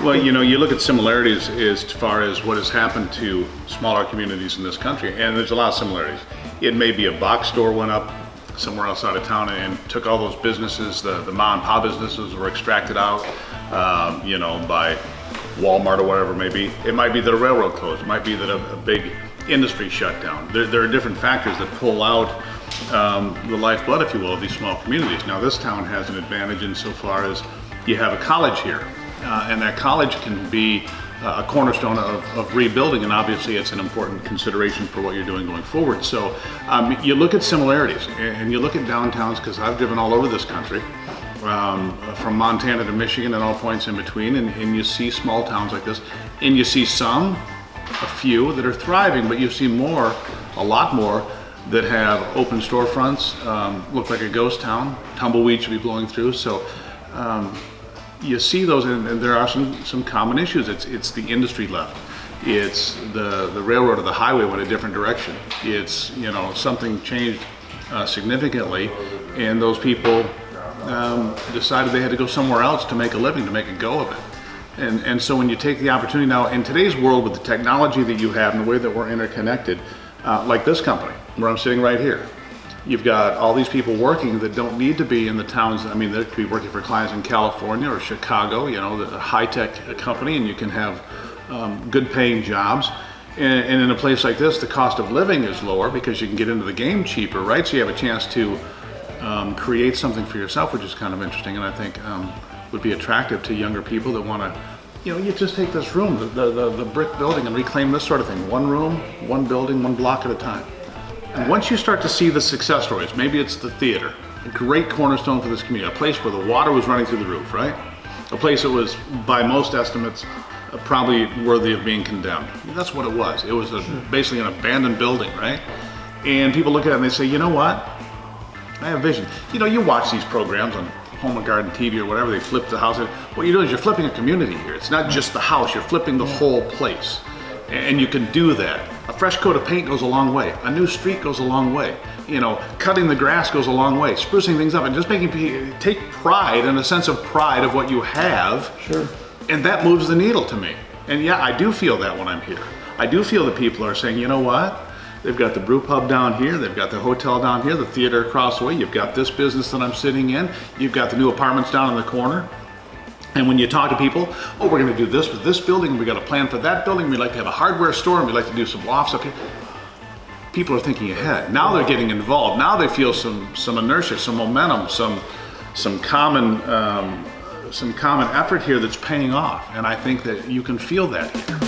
Well, you look at similarities as far as what has happened to smaller communities in this country, and there's a lot of similarities. It may be a box store went up somewhere outside of town and took all those businesses, the mom and pop businesses were extracted out, by Walmart or whatever it may be. It might be that a railroad closed. It might be that a big industry shut down. There are different factors that pull out the lifeblood, if you will, of these small communities. Now, this town has an advantage insofar as you have a college here, and that college can be a cornerstone of rebuilding, and obviously it's an important consideration for what you're doing going forward. So you look at similarities, and you look at downtowns, because I've driven all over this country, from Montana to Michigan and all points in between, and you see small towns like this, and you see a few that are thriving, but you see a lot more that have open storefronts, look like a ghost town, tumbleweed should be blowing through. So you see those, and there are some common issues. It's the industry left. It's the railroad or the highway went a different direction. It's, something changed significantly, and those people decided they had to go somewhere else to make a living, to make a go of it. And so when you take the opportunity now, in today's world with the technology that you have and the way that we're interconnected, like this company, where I'm sitting right here, you've got all these people working that don't need to be in the towns. I mean, they could be working for clients in California or Chicago, the high-tech company, and you can have good paying jobs. And in a place like this, the cost of living is lower because you can get into the game cheaper, right? So you have a chance to create something for yourself, which is kind of interesting, and I think would be attractive to younger people that want to, you just take this room, the brick building, and reclaim this sort of thing. One room, one building, one block at a time. And once you start to see the success stories, maybe it's the theater, a great cornerstone for this community, a place where the water was running through the roof, right? A place that was, by most estimates, probably worthy of being condemned. That's what it was. It was basically an abandoned building, right? And people look at it and they say, you know what? I have vision. You watch these programs on Home and Garden TV or whatever, they flip the house. What you're doing is you're flipping a community here. It's not just the house, you're flipping the whole place. And you can do that. A fresh coat of paint goes a long way. A new street goes a long way. Cutting the grass goes a long way. Sprucing things up and just making people take pride and a sense of pride of what you have. Sure. And that moves the needle to me. And yeah, I do feel that when I'm here. I do feel that people are saying, you know what? They've got the brew pub down here, they've got the hotel down here, the theater across the way, you've got this business that I'm sitting in, you've got the new apartments down in the corner. And when you talk to people, oh, we're gonna do this with this building, we got a plan for that building, we'd like to have a hardware store, and we'd like to do some lofts up here. People are thinking ahead. Now they're getting involved. Now they feel some inertia, some momentum, some common effort here that's paying off. And I think that you can feel that here.